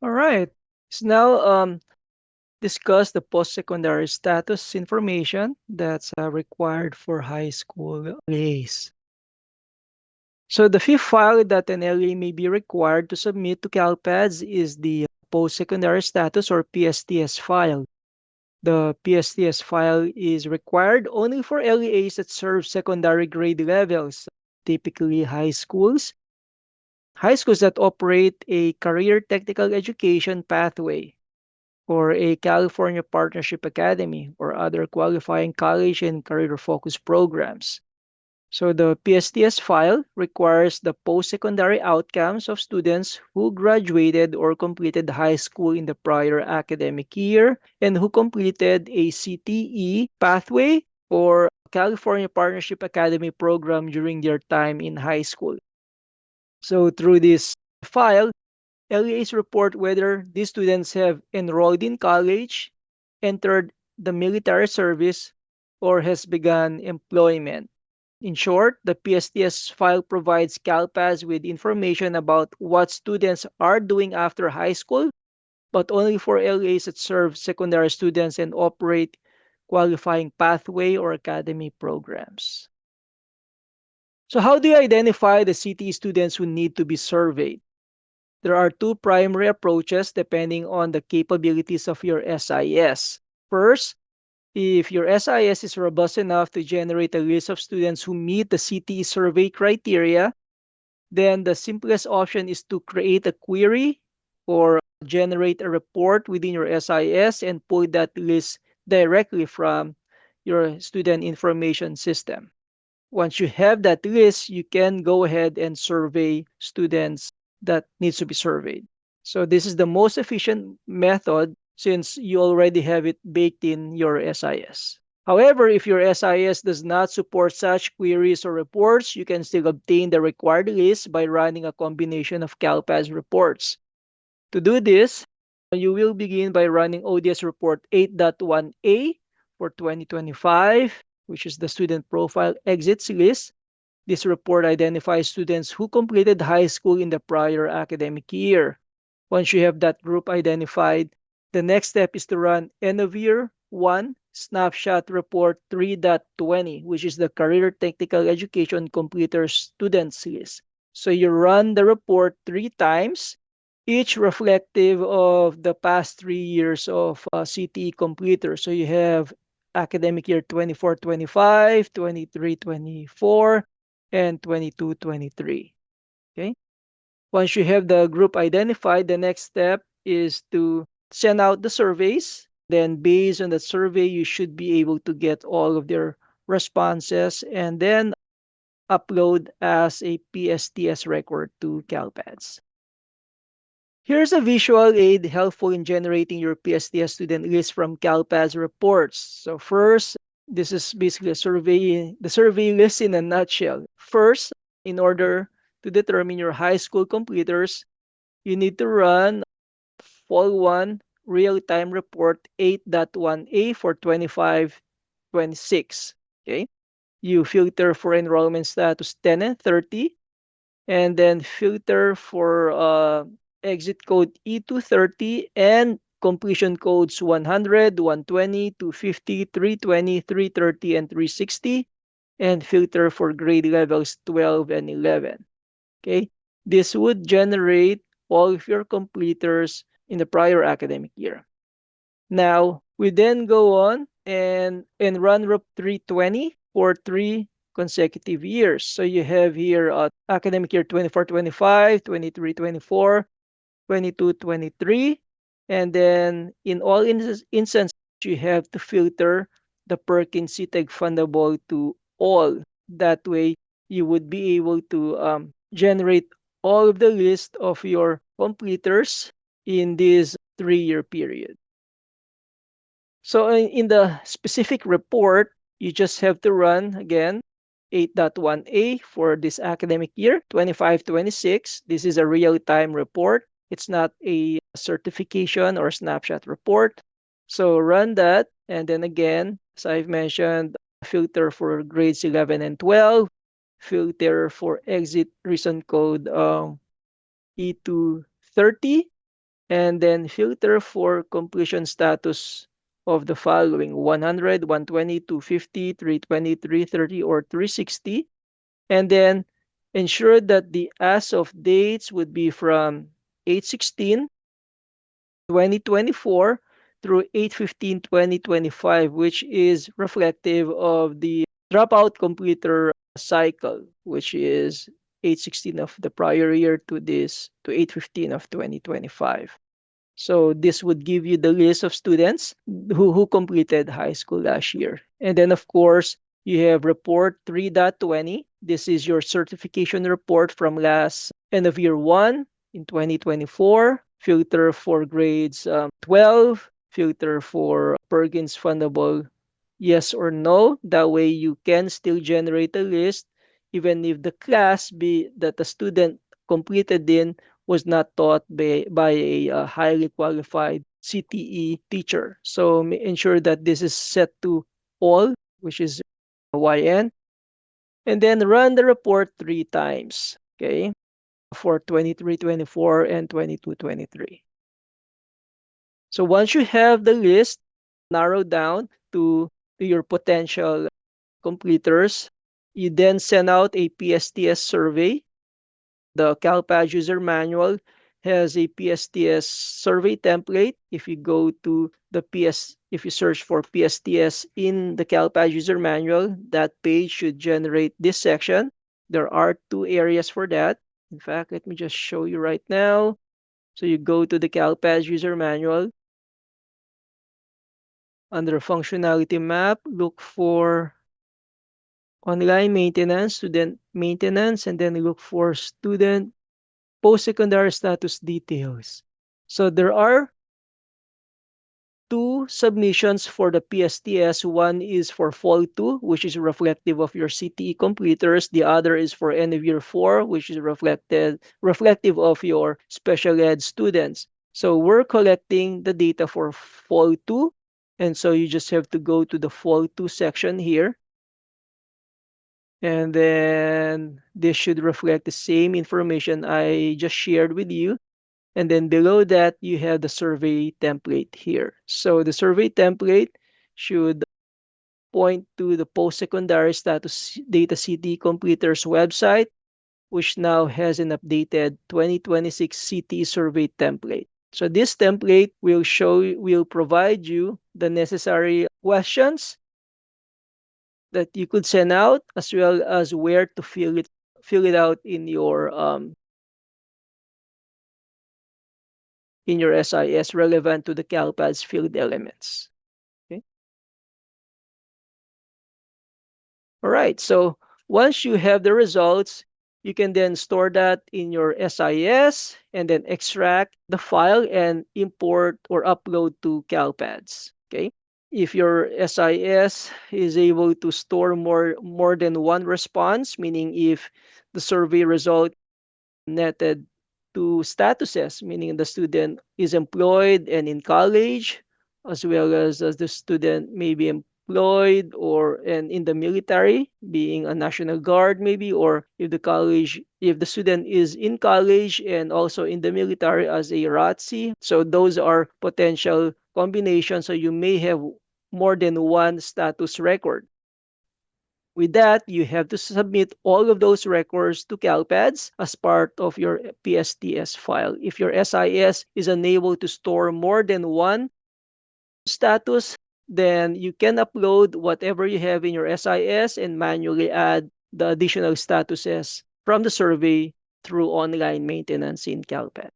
All right. So now discuss the post-secondary status information that's required for high school LEAs. So the fifth file that an LEA may be required to submit to CalPADS is the post-secondary status or PSTS file. The PSTS file is required only for LEAs that serve secondary grade levels, typically high schools that operate a career technical education pathway, or a California Partnership Academy, or other qualifying college and career focused programs. So the PSTS file requires the post-secondary outcomes of students who graduated or completed high school in the prior academic year and who completed a CTE pathway or California Partnership Academy program during their time in high school. So through this file, LEAs report whether these students have enrolled in college, entered the military service, or has begun employment. In short, the PSTS file provides CalPAS with information about what students are doing after high school, but only for LEAs that serve secondary students and operate qualifying pathway or academy programs. So how do you identify the CTE students who need to be surveyed? There are two primary approaches depending on the capabilities of your SIS. First, if your SIS is robust enough to generate a list of students who meet the CTE survey criteria, then the simplest option is to create a query or generate a report within your SIS and pull that list directly from your student information system. Once you have that list, you can go ahead and survey students that needs to be surveyed. So this is the most efficient method since you already have it baked in your SIS. However, if your SIS does not support such queries or reports, you can still obtain the required list by running a combination of CalPAS reports. To do this, you will begin by running ODS report 8.1a for 2025, which is the student profile exits list. This report identifies students who completed high school in the prior academic year. Once you have that group identified, the next step is to run end of year 1 snapshot report 3.20, which is the career technical education completer students list. So you run the report 3 times, each reflective of the past 3 years of CTE completer. So you have academic year 24-25, 23-24, and 22-23. Okay. Once you have the group identified, the next step is to send out the surveys. Then based on the survey, you should be able to get all of their responses and then upload as a PSTS record to CalPADS. Here's a visual aid helpful in generating your PSTS student list from CalPADS reports. So first, this is basically the survey list in a nutshell. First, in order to determine your high school completers, you need to run Fall 1 Real-Time Report 8.1a for 25-26. Okay? You filter for enrollment status 10 and 30, and then filter for exit code E230 and completion codes 100, 120, 250, 320, 330, and 360, and filter for grade levels 12 and 11. Okay, this would generate all of your completers in the prior academic year. Now, we then go on and run RUP 320 for 3 consecutive years. So you have here academic year 24-25, 23-24, 22-23, and then in all instances, you have to filter the Perkins CTEG fundable to all. That way, you would be able to generate all of the list of your completers in this 3-year period. So in the specific report, you just have to run again 8.1a for this academic year 25-26. This is a real-time report. It's not a certification or snapshot report. So run that, and then again, as I've mentioned, filter for grades 11 and 12, filter for exit reason code E230, and then filter for completion status of the following: 100, 120, 250, 320, 330, or 360. And then ensure that the as of dates would be from 8/16, 2024 through 8/15, 2025, which is reflective of the dropout completer cycle, which is 8/16 of the prior year to this to 8/15 of 2025. So this would give you the list of students who completed high school last year. And then, of course, you have report 3.20. This is your certification report from last end of year one in 2024. Filter for grades 12, filter for Perkins fundable yes or no. That way you can still generate a list even if the class be that the student completed in was not taught by a highly qualified CTE teacher. So ensure that this is set to all, which is YN, and then run the report 3 times, okay, for 23-24 and 22-23. So once you have the list narrowed down to your potential completers, you then send out a PSTS survey. The CalPAS user manual has a PSTS survey template. If you go to the if you search for PSTS in the CalPAS user manual, that page should generate this section. There are 2 areas for that. In fact, let me just show you right now. So you go to the CalPAS user manual. Under functionality map, look for online maintenance, student maintenance, and then look for student post-secondary status details. So there are 2 submissions for the PSTS. One is for Fall 2, which is reflective of your CTE completers. The other is for end of year 4, which is reflective of your special ed students. So we're collecting the data for Fall 2. And so you just have to go to the Fall 2 section here. And then this should reflect the same information I just shared with you. And then below that, you have the survey template here. So the survey template should point to the post-secondary status data CTE completers website, which now has an updated 2026 CTE survey template. So this template will provide you the necessary questions that you could send out, as well as where to fill it out in your SIS relevant to the CalPAS field elements. Okay. All right. So once you have the results, you can then store that in your SIS and then extract the file and import or upload to CalPADS. Okay. If your SIS is able to store more than one response, meaning if the survey result netted 2 statuses, meaning the student is employed and in college, as well as the student may be employed or and in the military, being a National Guard maybe, or if the student is in college and also in the military as a ROTC. So those are potential combinations. So you may have more than one status record. With that, you have to submit all of those records to CalPADS as part of your PSTS file. If your SIS is unable to store more than one status, then you can upload whatever you have in your SIS and manually add the additional statuses from the survey through online maintenance in CalPAD.